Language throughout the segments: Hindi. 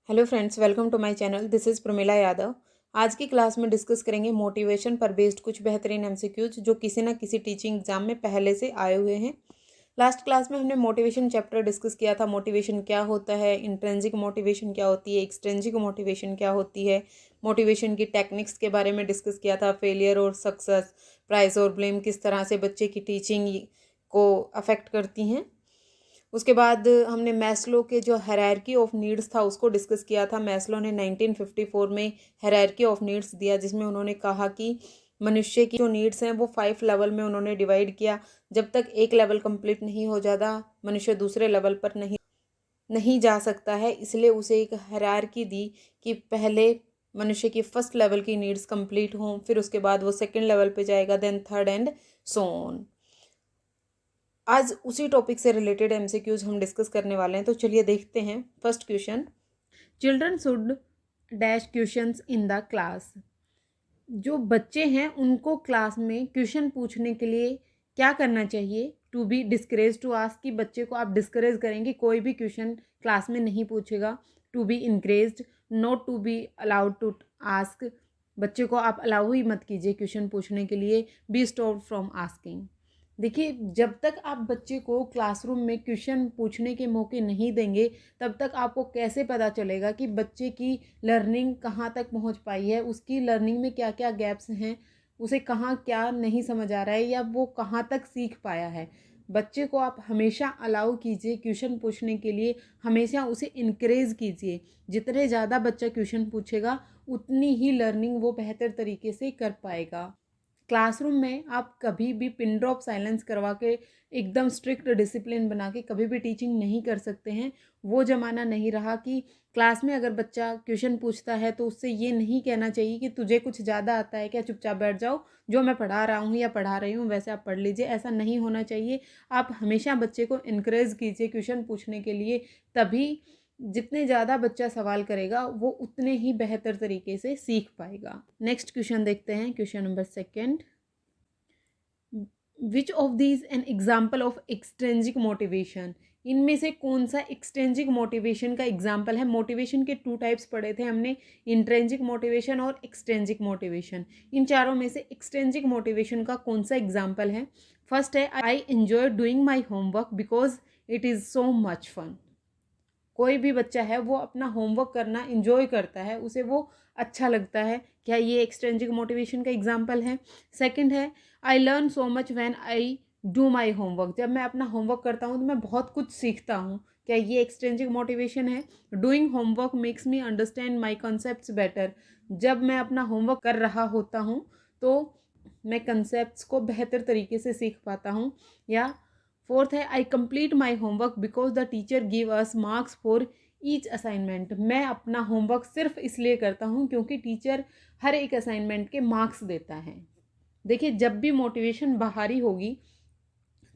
Hello friends, welcome to my channel. This is Pramila Yadav. आज की क्लास में डिस्कस करेंगे मोटिवेशन पर बेस्ड कुछ बेहतरीन एमसीक्यूज जो किसी ना किसी टीचिंग एग्जाम में पहले से आए हुए हैं। लास्ट क्लास में हमने मोटिवेशन चैप्टर डिस्कस किया था। मोटिवेशन क्या होता है, इंट्रिंसिक मोटिवेशन क्या होती है, एक्सट्रिंसिक मोटिवेशन क्या होती है, मोटिवेशन की टेक्निक्स के बारे में डिस्कस किया था। फेलियर और सक्सेस, प्राइज और ब्लेम किस तरह से बच्चे की टीचिंग को अफेक्ट करती हैं। उसके बाद हमने मैस्लो के जो हायरार्की ऑफ नीड्स था उसको डिस्कस किया था। मैस्लो ने 1954 में हायरार्की ऑफ नीड्स दिया, जिसमें उन्होंने कहा कि मनुष्य की जो नीड्स हैं वो 5 लेवल में उन्होंने डिवाइड किया। जब तक एक लेवल कंप्लीट नहीं हो जाता, मनुष्य दूसरे लेवल पर नहीं जा सकता है। इसलिए उसे एक हायरार्की दी कि पहले मनुष्य की फर्स्ट लेवल की नीड्स कंप्लीट हों, फिर उसके बाद वो सेकेंड लेवल पे जाएगा, then third and so on. आज उसी टॉपिक से रिलेटेड एमसीक्यूज हम डिस्कस करने वाले हैं, तो चलिए देखते हैं। First question, children should dash questions in the class. जो बच्चे हैं उनको क्लास में क्वेश्चन पूछने के लिए क्या करना चाहिए? To be discourage to ask, कि बच्चे को आप डिस्करेज करेंगे, कोई भी क्वेश्चन क्लास में नहीं पूछेगा। To be encouraged, not to be allowed to ask, बच्चे को आप अलाउ ही मत कीजिए क्वेश्चन पूछने के लिए। Be stop from asking. देखिए, जब तक आप बच्चे को क्लासरूम में क्वेश्चन पूछने के मौके नहीं देंगे, तब तक आपको कैसे पता चलेगा कि बच्चे की लर्निंग कहाँ तक पहुँच पाई है, उसकी लर्निंग में क्या क्या गैप्स हैं, उसे कहाँ क्या नहीं समझ आ रहा है, या वो कहाँ तक सीख पाया है। बच्चे को आप हमेशा अलाउ कीजिए क्वेश्चन पूछने के लिए, हमेशा उसे इनक्रेज कीजिए। जितने ज़्यादा बच्चा क्वेश्चन पूछेगा, उतनी ही लर्निंग वो बेहतर तरीके से कर पाएगा। क्लासरूम में आप कभी भी पिन ड्रॉप साइलेंस करवा के, एकदम स्ट्रिक्ट डिसिप्लिन बना के कभी भी टीचिंग नहीं कर सकते हैं। वो ज़माना नहीं रहा कि क्लास में अगर बच्चा क्वेश्चन पूछता है तो उससे ये नहीं कहना चाहिए कि तुझे कुछ ज़्यादा आता है क्या, चुपचाप बैठ जाओ, जो मैं पढ़ा रहा हूँ या पढ़ा रही हूँ वैसे आप पढ़ लीजिए। ऐसा नहीं होना चाहिए। आप हमेशा बच्चे को इनक्रेज कीजिए क्वेश्चन पूछने के लिए। तभी जितने ज़्यादा बच्चा सवाल करेगा वो उतने ही बेहतर तरीके से सीख पाएगा। नेक्स्ट क्वेश्चन देखते हैं, question number second. Which of these an example of extrinsic motivation. इनमें से कौन सा एक्सट्रेंजिक मोटिवेशन का एग्जाम्पल है? मोटिवेशन के 2 टाइप्स पढ़े थे हमने, इंट्रेंजिक मोटिवेशन और एक्सट्रेंजिक मोटिवेशन। इन चारों में से एक्सट्रेंजिक मोटिवेशन का कौन सा एग्जाम्पल है? फर्स्ट है, I enjoy doing my homework because it is so much fun. कोई भी बच्चा है वो अपना होमवर्क करना इंजॉय करता है, उसे वो अच्छा लगता है। क्या ये एक्सट्रिंसिक मोटिवेशन का एग्जाम्पल है? सेकंड है, I learn so much when I do my homework. जब मैं अपना होमवर्क करता हूँ तो मैं बहुत कुछ सीखता हूँ। क्या ये एक्सट्रिंसिक मोटिवेशन है? Doing homework makes me understand my concepts better. जब मैं अपना होमवर्क कर रहा होता हूँ तो मैं कंसेप्ट्स को बेहतर तरीके से सीख पाता हूँ। या फोर्थ है, आई complete my homework because the teacher give us marks for each assignment. मैं अपना होमवर्क सिर्फ इसलिए करता हूँ क्योंकि टीचर हर एक असाइनमेंट के मार्क्स देता है। देखिए, जब भी मोटिवेशन बाहरी होगी,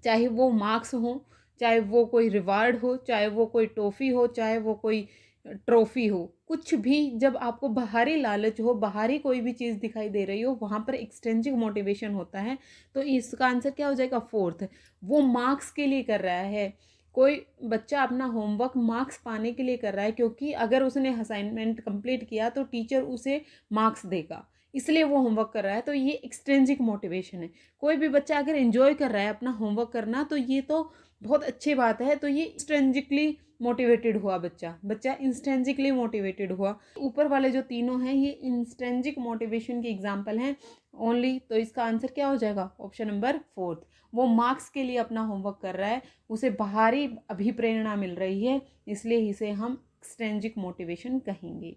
चाहे वो मार्क्स हो, चाहे वो कोई रिवार्ड हो, चाहे वो कोई टॉफ़ी हो, चाहे वो कोई ट्रॉफ़ी हो, कुछ भी जब आपको बाहरी लालच हो, बाहरी कोई भी चीज़ दिखाई दे रही हो, वहाँ पर एक्सट्रिंसिक मोटिवेशन होता है। तो इसका आंसर क्या हो जाएगा? फोर्थ। वो मार्क्स के लिए कर रहा है। कोई बच्चा अपना होमवर्क मार्क्स पाने के लिए कर रहा है, क्योंकि अगर उसने असाइनमेंट कंप्लीट किया तो टीचर उसे मार्क्स देगा, इसलिए वो होमवर्क कर रहा है। तो ये एक्सट्रिंसिक मोटिवेशन है। कोई भी बच्चा अगर एंजॉय कर रहा है अपना होमवर्क करना, तो ये तो बहुत अच्छी बात है। तो ये एक्सट्रिंसिकली मोटिवेटेड हुआ बच्चा इंस्ट्रेंजिकली मोटिवेटेड हुआ। ऊपर वाले जो तीनों हैं ये इंस्ट्रेंजिक मोटिवेशन के एग्जाम्पल हैं ओनली। तो इसका आंसर क्या हो जाएगा? Option number fourth. वो मार्क्स के लिए अपना होमवर्क कर रहा है, उसे बाहरी अभिप्रेरणा मिल रही है, इसलिए इसे हम एक्सट्रेंजिक मोटिवेशन कहेंगे।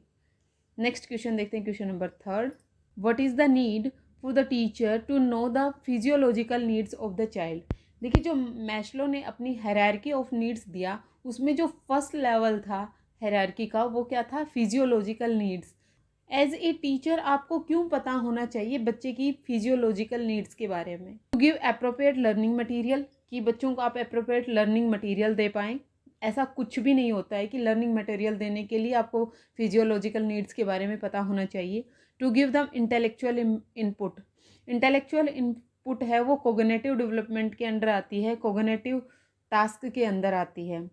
नेक्स्ट क्वेश्चन देखते हैं, question number third. What is the need for the teacher to know the physiological needs of the child. देखिए, जो मैस्लो ने अपनी हायरार्की ऑफ नीड्स दिया, उसमें जो फर्स्ट लेवल था हायरार्की का वो क्या था? Physiological needs. As a teacher आपको क्यों पता होना चाहिए बच्चे की फिजियोलॉजिकल नीड्स के बारे में? To give appropriate learning material, कि बच्चों को आप अप्रोप्रिएट लर्निंग मटेरियल दे पाएँ। ऐसा कुछ भी नहीं होता है कि लर्निंग मटेरियल देने के लिए आपको फिजियोलॉजिकल नीड्स के बारे में पता होना चाहिए। To give them intellectual input. Intellectual input है वो कोग्निटिव डेवलपमेंट के अंडर आती है, कोग्निटिव टास्क के अंदर आती है।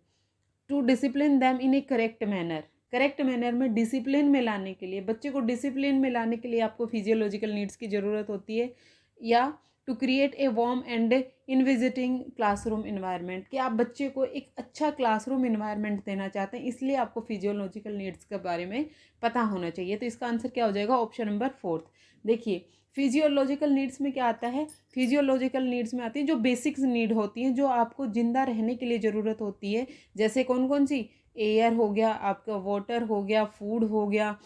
To discipline them in a correct manner. Correct manner में डिसिप्लिन में लाने के लिए, बच्चे को डिसिप्लिन में लाने के लिए आपको फिजियोलॉजिकल नीड्स की ज़रूरत होती है। या to create a warm and inviting classroom environment, कि आप बच्चे को एक अच्छा क्लासरूम इन्वायरमेंट देना चाहते हैं, इसलिए आपको फिजियोलॉजिकल नीड्स के बारे में पता होना चाहिए। तो इसका आंसर क्या हो जाएगा? Option number 4। देखिए फिजियोलॉजिकल नीड्स में क्या आता है? फिजियोलॉजिकल नीड्स में आती है जो बेसिक्स नीड होती हैं, जो आपको ज़िंदा रहने के लिए ज़रूरत होती है। जैसे कौन कौन सी? एयर हो गया आपका, वाटर हो गया, फूड हो गया,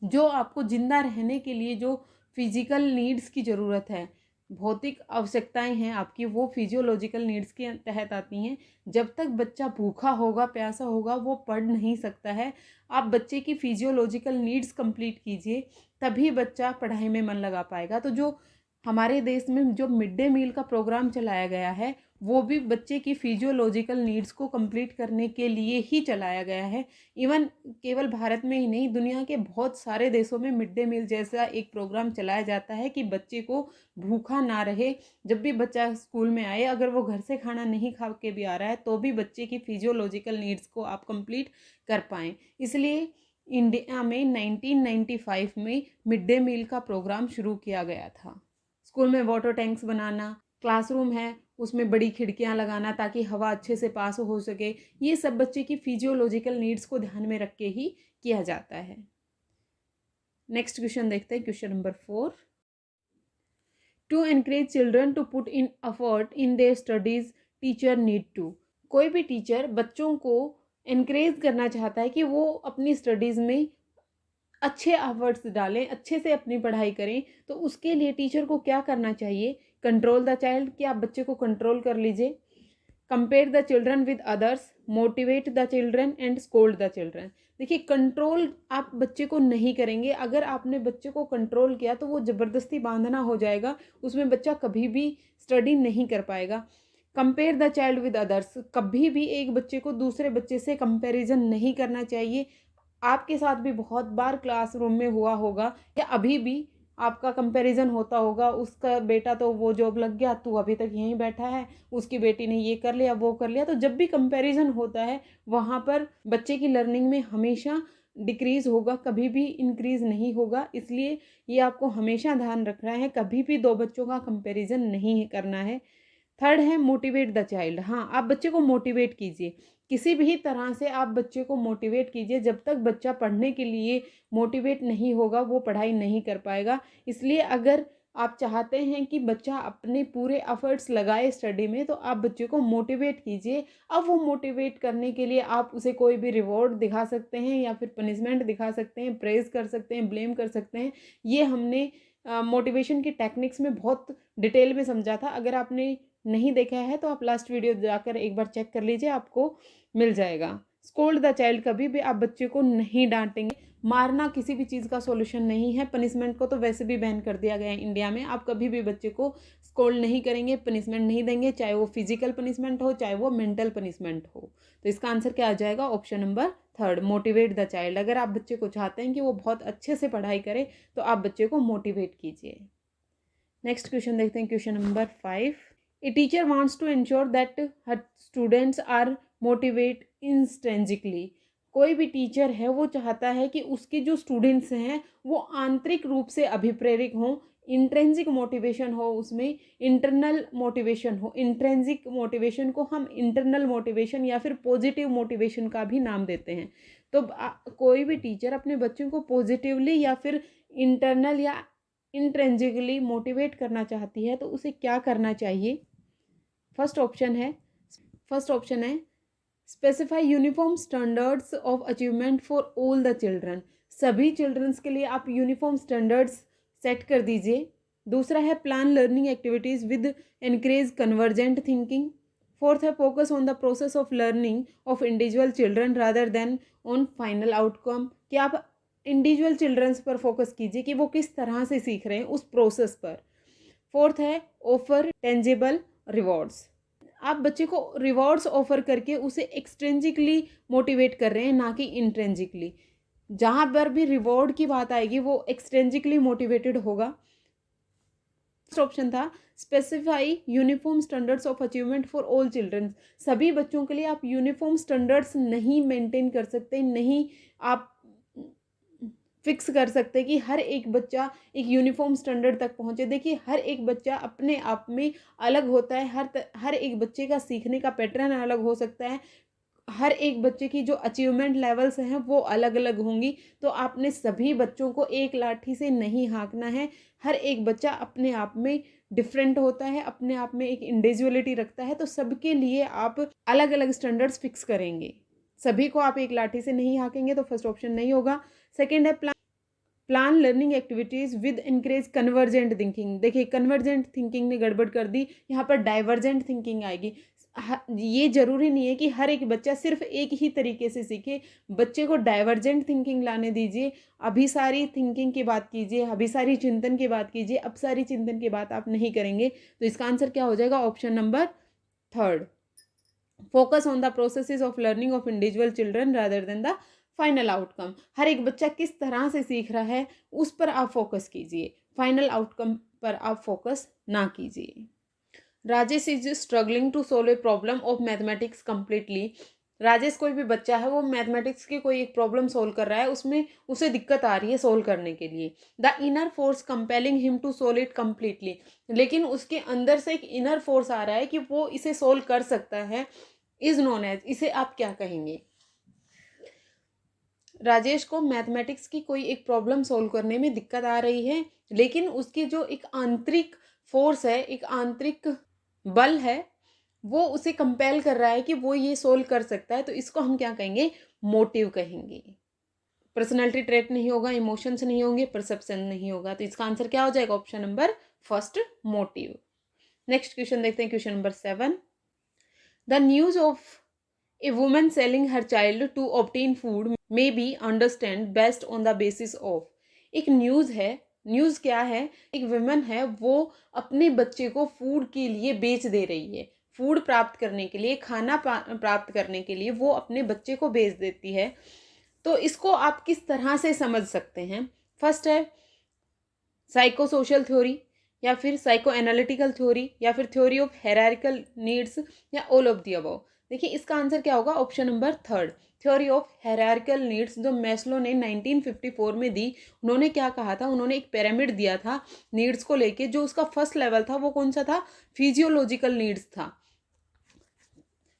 जो आपको जिंदा रहने के लिए जो फिजिकल नीड्स की ज़रूरत है, भौतिक आवश्यकताएं हैं आपकी, वो फिजियोलॉजिकल नीड्स के तहत आती हैं। जब तक बच्चा भूखा होगा, प्यासा होगा, वो पढ़ नहीं सकता है। आप बच्चे की फिजियोलॉजिकल नीड्स कंप्लीट कीजिए, तभी बच्चा पढ़ाई में मन लगा पाएगा। तो जो हमारे देश में जो मिड डे मील का प्रोग्राम चलाया गया है, वो भी बच्चे की फिजियोलॉजिकल नीड्स को कंप्लीट करने के लिए ही चलाया गया है। इवन केवल भारत में ही नहीं, दुनिया के बहुत सारे देशों में मिड डे मील जैसा एक प्रोग्राम चलाया जाता है कि बच्चे को भूखा ना रहे। जब भी बच्चा स्कूल में आए, अगर वो घर से खाना नहीं खा के भी आ रहा है, तो भी बच्चे की फिजियोलॉजिकल नीड्स को आप कंप्लीट कर पाएँ। इसलिए इंडिया में 1995 में मिड डे मील का प्रोग्राम शुरू किया गया था। स्कूल में वाटर टैंक्स बनाना, क्लासरूम है उसमें बड़ी खिड़कियां लगाना ताकि हवा अच्छे से पास हो सके, ये सब बच्चे की फिजियोलॉजिकल नीड्स को ध्यान में रख के ही किया जाता है। नेक्स्ट क्वेश्चन देखते हैं, question number 4। To encourage children to put in effort in their studies, teacher need to. कोई भी टीचर बच्चों को एनकरेज करना चाहता है कि वो अपनी स्टडीज़ में अच्छे एफर्ट्स डालें, अच्छे से अपनी पढ़ाई करें, तो उसके लिए टीचर को क्या करना चाहिए? कंट्रोल द चाइल्ड, कि आप बच्चे को कंट्रोल कर लीजिए। Compare the children with others, motivate the children and scold the children. देखिए कंट्रोल आप बच्चे को नहीं करेंगे, अगर आपने बच्चे को कंट्रोल किया तो वो ज़बरदस्ती बांधना हो जाएगा, उसमें बच्चा कभी भी स्टडी नहीं कर पाएगा। Compare the child with others, कभी भी एक बच्चे को दूसरे बच्चे से कंपैरिजन नहीं करना चाहिए। आपके साथ भी बहुत बार क्लासरूम में हुआ होगा या अभी भी आपका कंपैरिजन होता होगा, उसका बेटा तो वो जॉब लग गया, तू अभी तक यहीं बैठा है, उसकी बेटी ने ये कर लिया, वो कर लिया। तो जब भी कंपैरिजन होता है, वहाँ पर बच्चे की लर्निंग में हमेशा डिक्रीज होगा, कभी भी इंक्रीज नहीं होगा। इसलिए ये आपको हमेशा ध्यान रखना है, कभी भी दो बच्चों का कंपैरिजन नहीं करना है। थर्ड है मोटिवेट द चाइल्ड। हाँ, आप बच्चे को मोटिवेट कीजिए, किसी भी तरह से आप बच्चे को मोटिवेट कीजिए। जब तक बच्चा पढ़ने के लिए मोटिवेट नहीं होगा, वो पढ़ाई नहीं कर पाएगा। इसलिए अगर आप चाहते हैं कि बच्चा अपने पूरे एफर्ट्स लगाए स्टडी में, तो आप बच्चे को मोटिवेट कीजिए। अब वो मोटिवेट करने के लिए आप उसे कोई भी रिवॉर्ड दिखा सकते हैं या फिर पनिशमेंट दिखा सकते हैं, प्रेज़ कर सकते हैं, ब्लेम कर सकते हैं। ये हमने मोटिवेशन की टेक्निक्स में बहुत डिटेल में समझा था। अगर आपने नहीं देखा है तो आप लास्ट वीडियो जाकर एक बार चेक कर लीजिए, आपको मिल जाएगा। स्कोल्ड द चाइल्ड, कभी भी आप बच्चे को नहीं डांटेंगे। मारना किसी भी चीज़ का सॉल्यूशन नहीं है। पनिशमेंट को तो वैसे भी बैन कर दिया गया है इंडिया में। आप कभी भी बच्चे को स्कोल्ड नहीं करेंगे, पनिशमेंट नहीं देंगे, चाहे वो फिजिकल पनिशमेंट हो, चाहे वो मेंटल पनिशमेंट हो। तो इसका आंसर क्या आ जाएगा? Option number 3, motivate the child. अगर आप बच्चे को चाहते हैं कि वो बहुत अच्छे से पढ़ाई करे, तो आप बच्चे को मोटिवेट कीजिए। नेक्स्ट क्वेश्चन देखते हैं, question number 5। A teacher wants to ensure that her students are motivated intrinsically. कोई भी टीचर है वो चाहता है कि उसके जो स्टूडेंट्स हैं वो आंतरिक रूप से अभिप्रेरित हों, इंट्रेंसिक मोटिवेशन हो, उसमें इंटरनल मोटिवेशन हो। इंट्रेंसिक मोटिवेशन को हम इंटरनल मोटिवेशन या फिर पॉजिटिव मोटिवेशन का भी नाम देते हैं। तो कोई भी टीचर अपने बच्चों को पॉजिटिवली या फिर इंटरनल या इंट्रेंसिकली मोटिवेट करना चाहती है, तो उसे क्या करना चाहिए? फर्स्ट ऑप्शन है specify uniform standards of achievement for all the children. सभी चिल्ड्रंस के लिए आप यूनिफॉर्म स्टैंडर्ड्स सेट कर दीजिए। दूसरा है plan learning activities with encourage convergent thinking. Fourth है focus on the process of learning of individual children rather than on final outcome, कि आप इंडिविजुअल चिल्ड्रंस पर फोकस कीजिए कि वो किस तरह से सीख रहे हैं, उस प्रोसेस पर। फोर्थ है ऑफर टेंजिबल रिवॉर्ड्स। आप बच्चे को रिवॉर्ड्स ऑफर करके उसे एक्सट्रेंजिकली मोटिवेट कर रहे हैं, ना कि इंट्रेंजिकली। जहाँ पर भी रिवॉर्ड की बात आएगी वो एक्सट्रेंजिकली मोटिवेटेड होगा। फर्स्ट ऑप्शन था specify uniform standards of achievement for all childrens. सभी बच्चों के लिए आप यूनिफॉर्म स्टैंडर्ड्स नहीं मेंटेन कर सकते, नहीं आप फिक्स कर सकते कि हर एक बच्चा एक यूनिफॉर्म स्टैंडर्ड तक पहुंचे। देखिए हर एक बच्चा अपने आप में अलग होता है, हर एक बच्चे का सीखने का पैटर्न अलग हो सकता है, हर एक बच्चे की जो अचीवमेंट लेवल्स हैं वो अलग अलग होंगी। तो आपने सभी बच्चों को एक लाठी से नहीं हाँकना है। हर एक बच्चा अपने आप में डिफरेंट होता है, अपने आप में एक इंडिविजुअलिटी रखता है, तो सबके लिए आप अलग अलग स्टैंडर्ड्स फिक्स करेंगे। सभी को आप एक लाठी से नहीं हाँकेंगे, तो फर्स्ट ऑप्शन नहीं होगा। सेकेंड है plan learning activities with encourage convergent thinking. देखिए कन्वर्जेंट थिंकिंग ने गड़बड़ कर दी, यहाँ पर डाइवर्जेंट थिंकिंग आएगी। ये जरूरी नहीं है कि हर एक बच्चा सिर्फ एक ही तरीके से सीखे, बच्चे को डाइवर्जेंट थिंकिंग लाने दीजिए। अभिसारी थिंकिंग की बात कीजिए, अभिसारी चिंतन की बात कीजिए, अपसारी चिंतन की बात आप नहीं करेंगे। तो इसका आंसर क्या हो जाएगा? Option number third. Focus on the processes of learning of individual children rather than the final outcome. हर एक बच्चा किस तरह से सीख रहा है उस पर आप फोकस कीजिए, फाइनल आउटकम पर आप फोकस ना कीजिए। Rajesh is struggling to solve a problem of mathematics completely. Rajesh कोई भी बच्चा है, वो मैथमेटिक्स की कोई एक प्रॉब्लम सोल्व कर रहा है, उसमें उसे दिक्कत आ रही है सोल्व करने के लिए। The inner force compelling him to solve it completely. लेकिन उसके अंदर से एक इनर फोर्स आ रहा है कि वो इसे सोल्व कर सकता है, इज नोन एज, इसे आप क्या कहेंगे? राजेश को मैथमेटिक्स की कोई एक प्रॉब्लम सोल्व करने में दिक्कत आ रही है, लेकिन उसकी जो एक आंतरिक फोर्स है, एक आंतरिक बल है, वो उसे कंपेल कर रहा है कि वो ये सोल्व कर सकता है। तो इसको हम क्या कहेंगे? मोटिव कहेंगे। पर्सनैलिटी ट्रेट नहीं होगा, इमोशंस नहीं होंगे, परसेप्शन नहीं होगा। तो इसका आंसर क्या हो जाएगा? Option number first, motive. Next question देखते हैं, question number 7। The news of a woman selling her child to obtain food may be understand best on the basis of. एक न्यूज है, न्यूज क्या है? एक वुमन है, वो अपने बच्चे को फूड के लिए बेच दे रही है, फूड प्राप्त करने के लिए, खाना प्राप्त करने के लिए वो अपने बच्चे को बेच देती है। तो इसको आप किस तरह से समझ सकते हैं? फर्स्ट है साइको सोशल थ्योरी, या फिर साइको एनालिटिकल थ्योरी, या फिर थ्योरी ऑफ हायरार्किकल नीड्स, या ऑल ऑफ द अबव। देखिए इसका आंसर क्या होगा? Option number third, theory of hierarchical needs, जो मैस्लो ने 1954 में दी। उन्होंने क्या कहा था? उन्होंने एक पिरामिड दिया था नीड्स को लेके। जो उसका फर्स्ट लेवल था वो कौन सा था? फिजियोलॉजिकल नीड्स था।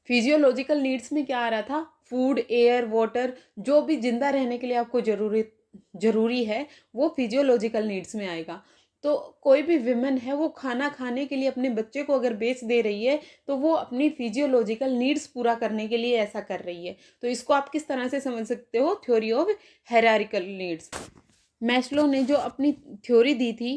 फिजियोलॉजिकल नीड्स में क्या आ रहा था? फूड, एयर, वाटर, जो भी जिंदा रहने के लिए आपको जरूरी है, वो फिजियोलॉजिकल नीड्स में आएगा। तो कोई भी विमेन है, वो खाना खाने के लिए अपने बच्चे को अगर बेच दे रही है, तो वो अपनी फिजियोलॉजिकल नीड्स पूरा करने के लिए ऐसा कर रही है। तो इसको आप किस तरह से समझ सकते हो? Theory of hierarchical needs. Maslow ने जो अपनी थ्योरी दी थी,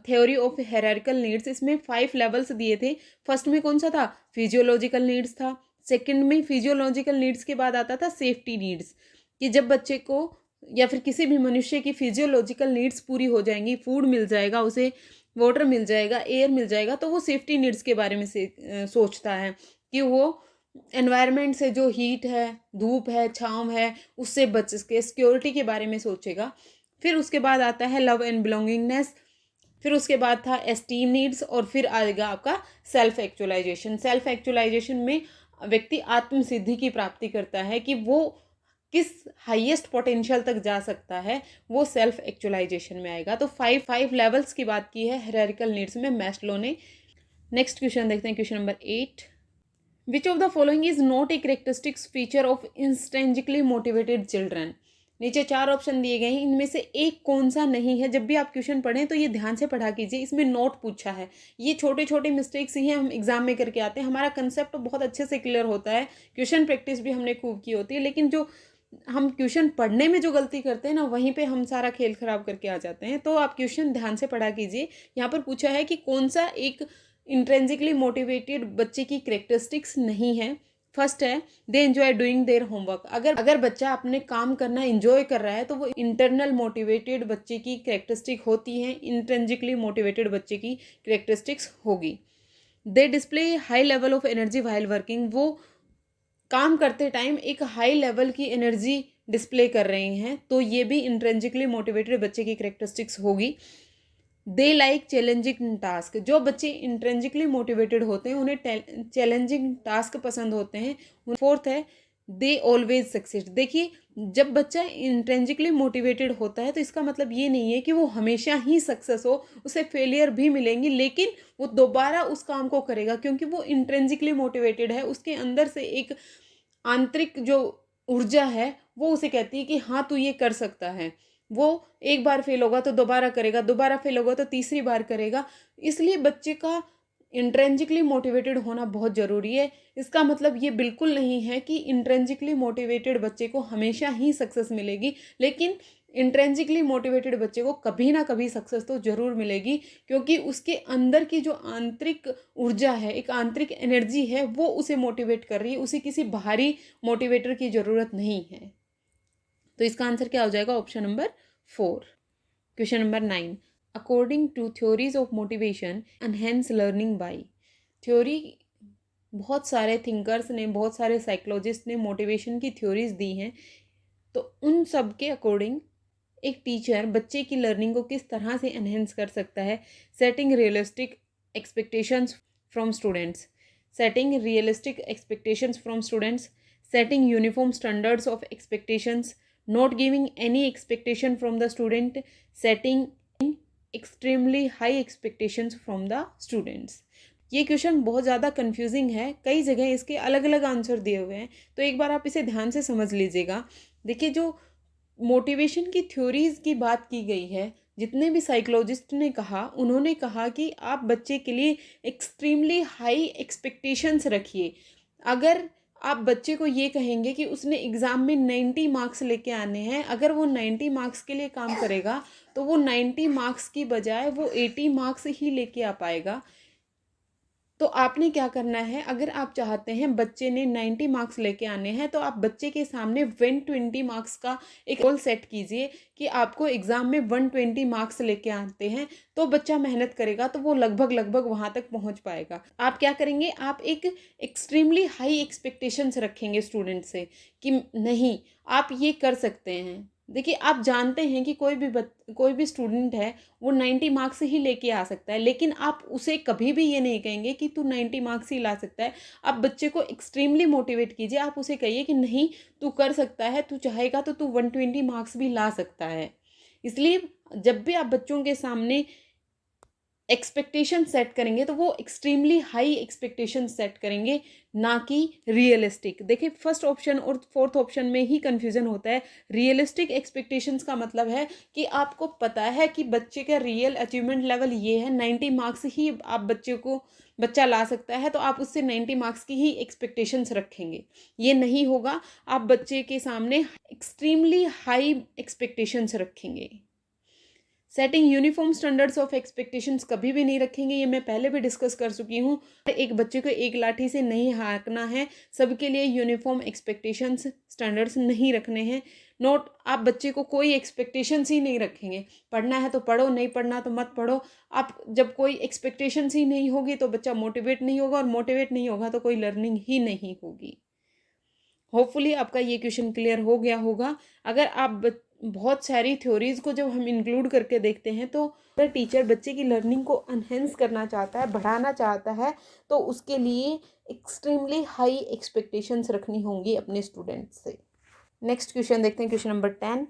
थ्योरी ऑफ हायरार्किकल नीड्स, इसमें 5 लेवल्स दिए थे। फर्स्ट में कौन सा था? फिजियोलॉजिकल नीड्स था। सेकंड में फिजियोलॉजिकल नीड्स के बाद आता था सेफ्टी नीड्स, कि जब बच्चे को या फिर किसी भी मनुष्य की फिजियोलॉजिकल नीड्स पूरी हो जाएंगी, फूड मिल जाएगा उसे, वाटर मिल जाएगा, एयर मिल जाएगा, तो वो सेफ्टी नीड्स के बारे में सोचता है कि वो एनवायरनमेंट से, जो हीट है, धूप है, छाँव है, उससे बच के सिक्योरिटी के बारे में सोचेगा। फिर उसके बाद आता है लव एंड बिलोंगिंगनेस, फिर उसके बाद था एस्टीम नीड्स, और फिर आएगा आपका सेल्फ एक्चुअलाइजेशन। सेल्फ एक्चुअलाइजेशन में व्यक्ति आत्म सिद्धि की प्राप्ति करता है कि वो किस हाईएस्ट पोटेंशियल तक जा सकता है, वो सेल्फ एक्चुअलाइजेशन में आएगा। तो 5 लेवल्स की बात की है हायरार्किकल नीड्स में मैस्लो ने। नेक्स्ट क्वेश्चन देखते हैं, question number 8। Which of the following is not a characteristics feature of intrinsically motivated children. नीचे 4 ऑप्शन दिए गए हैं, इनमें से एक कौन सा नहीं है? जब भी आप क्वेश्चन पढ़ें तो ये ध्यान से पढ़ा कीजिए, इसमें नोट पूछा है। ये छोटे छोटे मिस्टेक्स ही हैं, हम एग्जाम में करके आते हैं, हमारा कंसेप्ट बहुत अच्छे से क्लियर होता है, क्वेश्चन प्रैक्टिस भी हमने खूब की होती है, लेकिन जो हम क्वेश्चन पढ़ने में जो गलती करते हैं ना, वहीं पे हम सारा खेल खराब करके आ जाते हैं। तो आप क्वेश्चन ध्यान से पढ़ा कीजिए। यहाँ पर पूछा है कि कौन सा एक इंट्रेंसिकली मोटिवेटेड बच्चे की कैरेक्टरिस्टिक्स नहीं है। फर्स्ट है they enjoy doing their homework. अगर बच्चा अपने काम करना एंजॉय कर रहा है, तो वो इंटरनल मोटिवेटेड बच्चे की कैरेक्टरिस्टिक होती है, इंट्रेंसिकली मोटिवेटेड बच्चे की कैरेक्टरिस्टिक्स होगी। They display high level of energy while working. वो काम करते टाइम एक हाई लेवल की एनर्जी डिस्प्ले कर रहे हैं, तो ये भी इंट्रेंसिकली मोटिवेटेड बच्चे की कैरेक्टरिस्टिक्स होगी। They like challenging task. जो बच्चे इंट्रेंजिकली मोटिवेटेड होते हैं उन्हें चैलेंजिंग टास्क पसंद होते हैं। फोर्थ है दे ऑलवेज सक्सेस। देखिए, जब बच्चा इंट्रेंजिकली मोटिवेटेड होता है तो इसका मतलब ये नहीं है कि वो हमेशा ही सक्सेस हो, उसे फेलियर भी मिलेंगी, लेकिन वो दोबारा उस काम को करेगा क्योंकि वो इंट्रेंजिकली मोटिवेटेड है। उसके अंदर से एक आंतरिक जो ऊर्जा है वो उसे कहती है कि हाँ तू ये कर सकता है। वो एक बार फेल होगा तो दोबारा करेगा, दोबारा फेल होगा तो तीसरी बार करेगा। इसलिए बच्चे का इंट्रेंजिकली मोटिवेटेड होना बहुत ज़रूरी है। इसका मतलब ये बिल्कुल नहीं है कि इंट्रेंजिकली मोटिवेटेड बच्चे को हमेशा ही सक्सेस मिलेगी, लेकिन इंट्रेंजिकली मोटिवेटेड बच्चे को कभी ना कभी सक्सेस तो ज़रूर मिलेगी, क्योंकि उसके अंदर की जो आंतरिक ऊर्जा है, एक आंतरिक एनर्जी है, वो उसे मोटिवेट कर रही है। उसे किसी बाहरी मोटिवेटर की ज़रूरत नहीं है। तो इसका आंसर क्या हो जाएगा? Option number 4। Question number 9, according to theories of motivation enhance learning by. Theory बहुत सारे थिंकर्स ने, बहुत सारे साइकोलॉजिस्ट ने मोटिवेशन की थ्योरीज दी हैं। तो उन सब के अकॉर्डिंग एक टीचर बच्चे की लर्निंग को किस तरह से एनहेंस कर सकता है? Setting realistic expectations from students, setting realistic expectations from students, setting uniform standards of expectations, not giving any expectation from the student, setting extremely high expectations from the students। ये क्वेश्चन बहुत ज़्यादा कंफ्यूजिंग है, कई जगह इसके अलग अलग आंसर दिए हुए हैं, तो एक बार आप इसे ध्यान से समझ लीजिएगा। देखिए, जो मोटिवेशन की थ्योरीज की बात की गई है, जितने भी साइकोलॉजिस्ट ने कहा, उन्होंने कहा कि आप बच्चे के लिए एक्सट्रीमली हाई एक्सपेक्टेशंस रखिए। अगर आप बच्चे को ये कहेंगे कि उसने एग्ज़ाम में 90 मार्क्स लेके आने हैं, अगर वो 90 मार्क्स के लिए काम करेगा तो वो 90 मार्क्स की बजाय वो 80 मार्क्स ही लेके आ पाएगा। तो आपने क्या करना है, अगर आप चाहते हैं बच्चे ने 90 मार्क्स लेके आने हैं, तो आप बच्चे के सामने 120 मार्क्स का एक गोल सेट कीजिए कि आपको एग्ज़ाम में 120 मार्क्स लेके आते हैं। तो बच्चा मेहनत करेगा तो वो लगभग लगभग वहाँ तक पहुँच पाएगा। आप क्या करेंगे, आप एक एक्सट्रीमली हाई एक्सपेक्टेशंस रखेंगे स्टूडेंट से कि नहीं, आप ये कर सकते हैं। देखिए, आप जानते हैं कि कोई भी स्टूडेंट है वो 90 मार्क्स ही लेके आ सकता है, लेकिन आप उसे कभी भी ये नहीं कहेंगे कि तू 90 मार्क्स ही ला सकता है। आप बच्चे को एक्सट्रीमली मोटिवेट कीजिए, आप उसे कहिए कि नहीं, तू कर सकता है, तू चाहेगा तो तू 120 मार्क्स भी ला सकता है। इसलिए जब भी आप बच्चों के सामने एक्सपेक्टेशन सेट करेंगे तो वो एक्सट्रीमली हाई एक्सपेक्टेशन सेट करेंगे, ना कि रियलिस्टिक। देखिए, फर्स्ट ऑप्शन और फोर्थ ऑप्शन में ही कंफ्यूजन होता है। रियलिस्टिक एक्सपेक्टेशंस का मतलब है कि आपको पता है कि बच्चे का रियल अचीवमेंट लेवल ये है, 90 मार्क्स ही आप बच्चा ला सकता है, तो आप उससे 90 मार्क्स की ही एक्सपेक्टेशंस रखेंगे। ये नहीं होगा, आप बच्चे के सामने एक्सट्रीमली हाई एक्सपेक्टेशंस रखेंगे। Setting uniform standards of expectations कभी भी नहीं रखेंगे, ये मैं पहले भी डिस्कस कर चुकी हूँ। एक बच्चे को एक लाठी से नहीं हाँकना है, सबके लिए यूनिफॉर्म एक्सपेक्टेशंस स्टैंडर्ड्स नहीं रखने हैं। नोट, आप बच्चे को कोई एक्सपेक्टेशंस ही नहीं रखेंगे, पढ़ना है तो पढ़ो, नहीं पढ़ना तो मत पढ़ो। आप जब कोई एक्सपेक्टेशंस ही नहीं होगी तो बच्चा मोटिवेट नहीं होगा, और मोटिवेट नहीं होगा तो कोई लर्निंग ही नहीं होगी। होपफुली आपका ये क्वेश्चन क्लियर हो गया होगा। अगर आप बहुत सारी थ्योरीज को जब हम इंक्लूड करके देखते हैं तो अगर टीचर बच्चे की लर्निंग को एनहेंस करना चाहता है, बढ़ाना चाहता है, तो उसके लिए एक्सट्रीमली हाई एक्सपेक्टेशंस रखनी होंगी अपने स्टूडेंट्स से। नेक्स्ट क्वेश्चन देखते हैं, question number 10।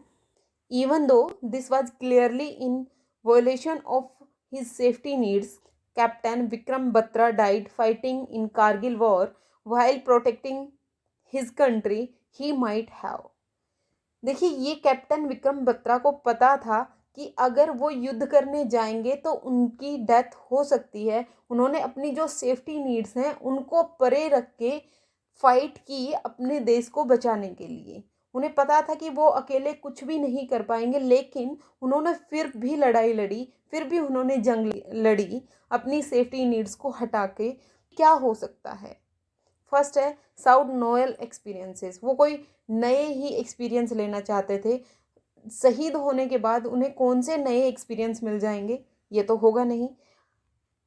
Even though this was clearly in violation of his safety needs, captain Vikram Batra died fighting in Kargil war while protecting his country he might have. देखिए, ये कैप्टन विक्रम बत्रा को पता था कि अगर वो युद्ध करने जाएंगे तो उनकी डेथ हो सकती है। उन्होंने अपनी जो सेफ्टी नीड्स हैं उनको परे रख के फाइट की अपने देश को बचाने के लिए। उन्हें पता था कि वो अकेले कुछ भी नहीं कर पाएंगे, लेकिन उन्होंने फिर भी लड़ाई लड़ी, फिर भी उन्होंने जंग लड़ी अपनी सेफ्टी नीड्स को हटा के। क्या हो सकता है? फर्स्ट है साउथ नोएल एक्सपीरियंसेस। वो कोई नए ही एक्सपीरियंस लेना चाहते थे। शहीद होने के बाद उन्हें कौन से नए एक्सपीरियंस मिल जाएंगे? ये तो होगा नहीं।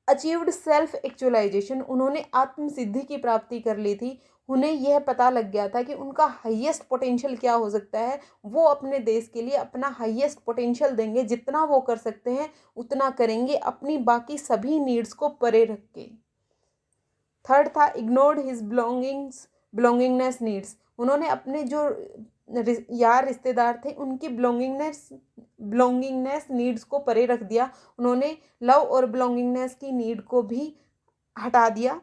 अचीव्ड सेल्फ एक्चुअलाइजेशन, उन्होंने आत्म सिद्धि की प्राप्ति कर ली थी। उन्हें यह पता लग गया था कि उनका हाईएस्ट पोटेंशियल क्या हो सकता है, वो अपने देश के लिए अपना हाईएस्ट पोटेंशियल देंगे, जितना वो कर सकते हैं उतना करेंगे, अपनी बाकी सभी नीड्स को परे रख के। थर्ड था इग्नोर्ड हिज बिलोंगिंगनेस नीड्स। उन्होंने अपने जो यार रिश्तेदार थे उनकी बिलोंगिंगनेस नीड्स को परे रख दिया। उन्होंने लव और बिलोंगिंगनेस की नीड को भी हटा दिया।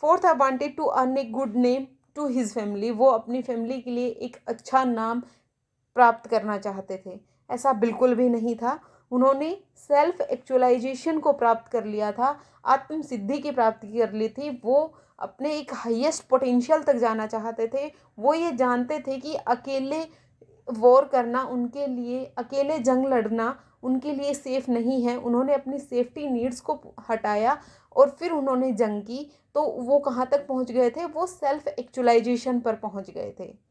Fourth, I wanted to earn a good name to his family. वो अपनी फैमिली के लिए एक अच्छा नाम प्राप्त करना चाहते थे। ऐसा बिल्कुल भी नहीं था। उन्होंने सेल्फ एक्चुअलाइजेशन को प्राप्त कर लिया था, आत्म सिद्धि की प्राप्ति कर ली थी। वो अपने एक हाईएस्ट पोटेंशियल तक जाना चाहते थे। वो ये जानते थे कि अकेले वॉर करना उनके लिए, अकेले जंग लड़ना उनके लिए सेफ़ नहीं है। उन्होंने अपनी सेफ्टी नीड्स को हटाया और फिर उन्होंने जंग की। तो वो कहाँ तक पहुँच गए थे, वो सेल्फ एक्चुअलाइजेशन पर पहुँच गए थे।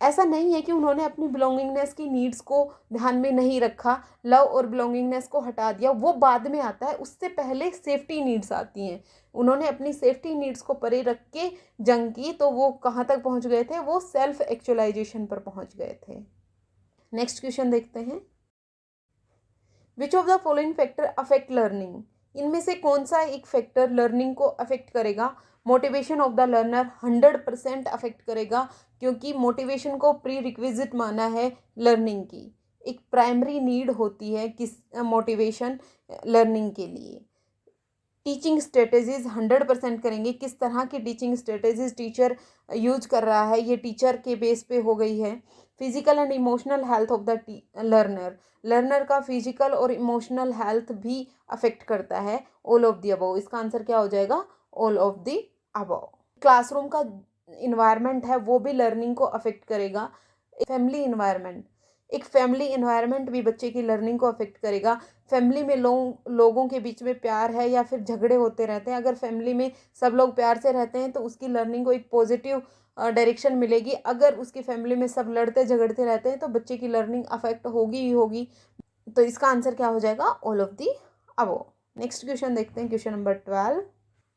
ऐसा नहीं है कि उन्होंने अपनी बिलोंगिंगनेस की नीड्स को ध्यान में नहीं रखा, लव और बिलोंगिंगनेस को हटा दिया, वो बाद में आता है। उससे पहले सेफ्टी नीड्स आती हैं। उन्होंने अपनी सेफ्टी नीड्स को परे रख के जंग की, तो वो कहाँ तक पहुँच गए थे, वो सेल्फ एक्चुअलाइजेशन पर पहुँच गए थे। नेक्स्ट क्वेश्चन देखते हैं। विच of the following factor affect learning. इनमें से कौन सा एक फैक्टर लर्निंग को अफेक्ट करेगा। Motivation of the learner 100% affect करेगा, क्योंकि मोटिवेशन को प्री रिक्विजिट माना है लर्निंग की। एक प्राइमरी नीड होती है किस मोटिवेशन लर्निंग के लिए। टीचिंग स्ट्रेटेजीज 100% करेंगे। किस तरह की टीचिंग स्ट्रेटेजीज टीचर यूज कर रहा है, ये टीचर के बेस पे हो गई है। Physical and emotional health of the learner का फिजिकल और इमोशनल हेल्थ भी अफेक्ट करता है। ऑल ऑफ द अबव, इसका आंसर क्या हो जाएगा, all of the above. Classroom का इन्वायरमेंट है वो भी लर्निंग को अफेक्ट करेगा। फैमिली इन्वायरमेंट, एक फैमिली इन्वायरमेंट भी बच्चे की लर्निंग को अफेक्ट करेगा। फैमिली में लोगों के बीच में प्यार है या फिर झगड़े होते रहते हैं, अगर फैमिली में सब लोग प्यार से रहते हैं तो उसकी लर्निंग को एक पॉजिटिव डायरेक्शन मिलेगी। अगर उसकी फैमिली में सब लड़ते झगड़ते रहते हैं तो बच्चे की लर्निंग अफेक्ट होगी ही होगी। तो इसका आंसर क्या हो जाएगा, all of the above. Next question देखते हैं, question number 12।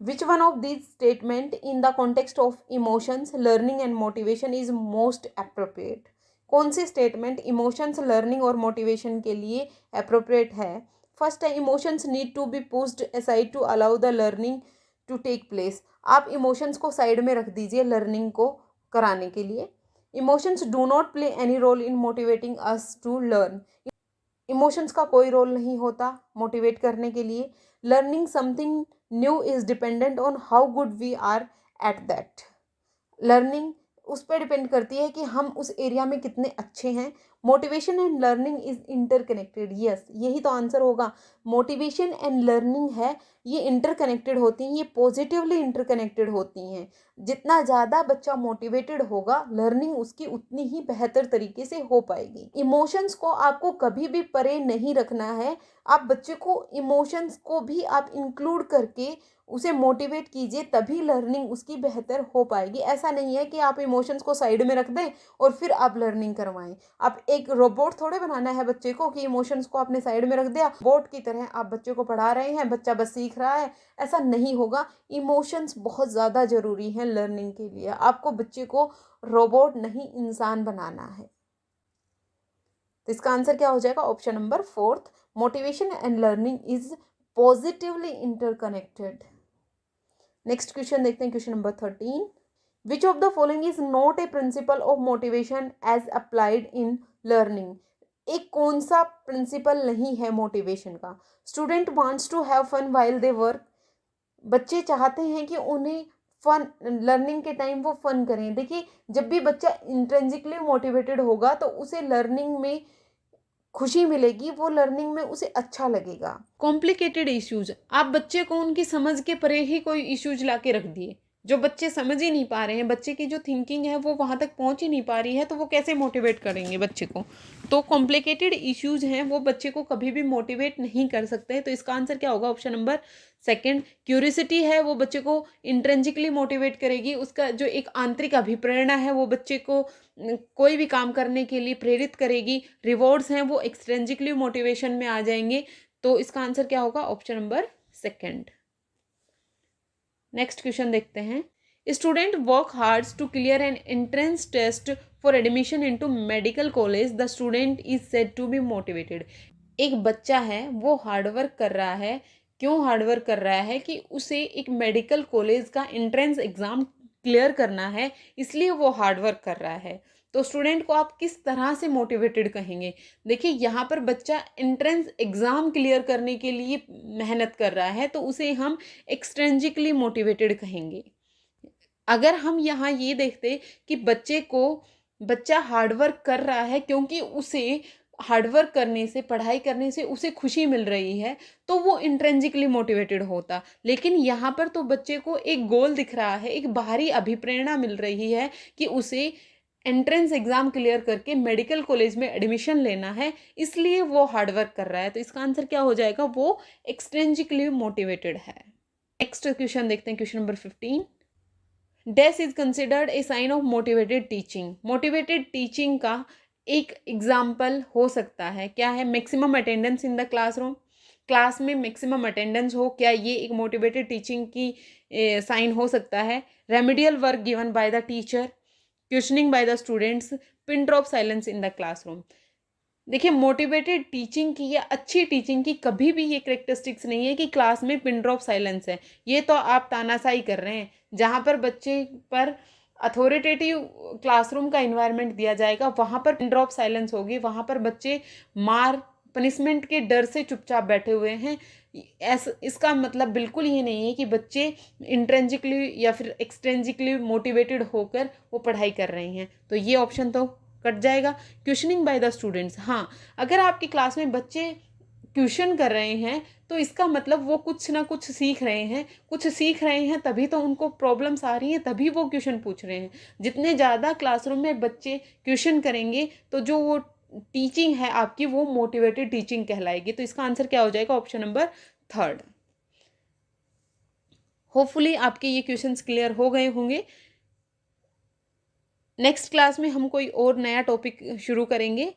Which one of these statement in the context of emotions, learning and motivation is most appropriate? कौन सी स्टेटमेंट इमोशंस, लर्निंग और मोटिवेशन के लिए अप्रोप्रिएट है। फर्स्ट है, emotions need to be pushed aside to allow the learning to take place. आप इमोशंस को साइड में रख दीजिए लर्निंग को कराने के लिए। Emotions do not play any role in motivating us to learn. Emotions का कोई रोल नहीं होता मोटिवेट करने के लिए। Learning something new is dependent on how good we are at that. Learning उस पर डिपेंड करती है कि हम उस एरिया में कितने अच्छे हैं। Motivation and learning is interconnected. Yes, यही तो आंसर होगा। मोटिवेशन एंड लर्निंग है, ये इंटरकनेक्टेड होती हैं, ये पॉजिटिवली इंटरकनेक्टेड होती हैं। जितना ज़्यादा बच्चा मोटिवेटेड होगा, लर्निंग उसकी उतनी ही बेहतर तरीके से हो पाएगी। इमोशंस को आपको कभी भी परे नहीं रखना है। आप बच्चे को इमोशंस को भी आप इंक्लूड करके उसे मोटिवेट कीजिए, तभी लर्निंग उसकी बेहतर हो पाएगी। ऐसा नहीं है कि आप इमोशंस को साइड में रख दें और फिर आप लर्निंग करवाएं। आप एक रोबोट थोड़े बनाना है बच्चे को कि इमोशंस को आपने साइड में रख दिया, रोबोट की तरह आप बच्चे को पढ़ा रहे हैं, बच्चा बस सीख रहा है, ऐसा नहीं होगा। इमोशंस बहुत ज़्यादा ज़रूरी हैं लर्निंग के लिए। आपको बच्चे को रोबोट नहीं, इंसान बनाना है। तो इसका आंसर क्या हो जाएगा, option number 4। Motivation and learning is positively interconnected. Next question देखते हैं, question number 13। Which of the following is not a principle of motivation as applied in learning. एक कौन सा प्रिंसिपल नहीं है मोटिवेशन का। Student wants to have fun while they work. बच्चे चाहते हैं कि उन्हें फन, लर्निंग के टाइम वो फन करें। देखिए, जब भी बच्चा इंट्रिंसिकली मोटिवेटेड होगा तो उसे लर्निंग में खुशी मिलेगी, वो लर्निंग में उसे अच्छा लगेगा। कॉम्प्लिकेटेड इश्यूज, आप बच्चे को उनकी समझ के परे ही कोई इश्यूज ला के रख दिए, जो बच्चे समझ ही नहीं पा रहे हैं, बच्चे की जो थिंकिंग है वो वहाँ तक पहुँच ही नहीं पा रही है, तो वो कैसे मोटिवेट करेंगे बच्चे को। तो कॉम्प्लिकेटेड इश्यूज हैं वो बच्चे को कभी भी मोटिवेट नहीं कर सकते। तो इसका आंसर क्या होगा, ऑप्शन नंबर 2। क्यूरियोसिटी है वो बच्चे को इंट्रिंसिकली मोटिवेट करेगी। उसका जो एक आंतरिक अभिप्रेरणा है वो बच्चे को कोई भी काम करने के लिए प्रेरित करेगी। रिवॉर्ड्स हैं वो एक्सट्रिंसिकली मोटिवेशन में आ जाएंगे। तो इसका आंसर क्या होगा, ऑप्शन नंबर 2। नेक्स्ट क्वेश्चन देखते हैं। Student work hard to clear an entrance test for admission into medical college, the student is said to be motivated. एक बच्चा है वो हार्डवर्क कर रहा है। क्यों हार्डवर्क कर रहा है? कि उसे एक मेडिकल कॉलेज का एंट्रेंस एग्ज़ाम क्लियर करना है, इसलिए वो हार्डवर्क कर रहा है। तो स्टूडेंट को आप किस तरह से मोटिवेटेड कहेंगे? देखिए यहाँ पर बच्चा एंट्रेंस एग्ज़ाम क्लियर करने के लिए मेहनत कर रहा है, तो उसे हम एक्सट्रिंसिकली मोटिवेटेड कहेंगे। अगर हम यहाँ ये देखते कि बच्चा हार्डवर्क कर रहा है क्योंकि उसे हार्डवर्क करने से, पढ़ाई करने से उसे खुशी मिल रही है, तो वो इंट्रिंसिकली मोटिवेटेड होता। लेकिन यहाँ पर तो बच्चे को एक गोल दिख रहा है, एक बाहरी अभिप्रेरणा मिल रही है कि उसे एंट्रेंस एग्ज़ाम क्लियर करके मेडिकल कॉलेज में एडमिशन लेना है, इसलिए वो हार्डवर्क कर रहा है। तो इसका आंसर क्या हो जाएगा? वो एक्सट्रिंसिकली मोटिवेटेड है। नेक्स्ट क्वेश्चन देखते हैं, question number 15। This is considered a sign of motivated teaching. Motivated teaching का एक एग्जाम्पल हो सकता है, क्या है? Maximum attendance in the classroom. Class में मैक्सिमम अटेंडेंस हो, क्या ये एक मोटिवेटेड टीचिंग की साइन हो सकता है? Remedial work given by the teacher, questioning by the students, pin drop silence in the classroom. देखिए मोटिवेटेड टीचिंग की या अच्छी टीचिंग की कभी भी ये करेक्टरिस्टिक्स नहीं है कि क्लास में पिन ड्रॉप साइलेंस है। ये तो आप तानाशाही कर रहे हैं। जहाँ पर बच्चे पर अथॉरिटेटिव क्लासरूम का इन्वायरमेंट दिया जाएगा, वहाँ पर पिन ड्रॉप साइलेंस होगी, वहाँ पर बच्चे मार पनिशमेंट के डर से चुपचाप बैठे हुए हैं। इसका मतलब बिल्कुल ये नहीं है कि बच्चे इंट्रिंसिकली या फिर एक्सट्रिंसिकली मोटिवेटेड होकर वो पढ़ाई कर रहे हैं। तो ये ऑप्शन तो कट जाएगा। क्वेश्चनिंग बाय द स्टूडेंट्स, हाँ, अगर आपकी क्लास में बच्चे क्वेश्चन कर रहे हैं तो इसका मतलब वो कुछ ना कुछ सीख रहे हैं। कुछ सीख रहे हैं तभी तो उनको प्रॉब्लम्स आ रही हैं, तभी वो क्वेश्चन पूछ रहे हैं। जितने ज़्यादा क्लासरूम में बच्चे क्वेश्चन करेंगे तो जो वो टीचिंग है आपकी, वो मोटिवेटेड टीचिंग कहलाएगी। तो इसका आंसर क्या हो जाएगा? Option number 3। होपफुली आपके ये क्वेश्चंस क्लियर हो गए होंगे। नेक्स्ट क्लास में हम कोई और नया टॉपिक शुरू करेंगे।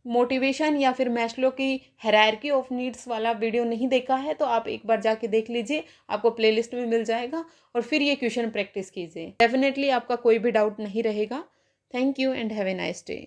मोटिवेशन या फिर मैस्लो की हायरार्की ऑफ नीड्स वाला वीडियो नहीं देखा है तो आप एक बार जाके देख लीजिए, आपको प्लेलिस्ट में मिल जाएगा। और फिर ये क्वेश्चन प्रैक्टिस कीजिए, डेफिनेटली आपका कोई भी डाउट नहीं रहेगा। Thank you and have a nice day.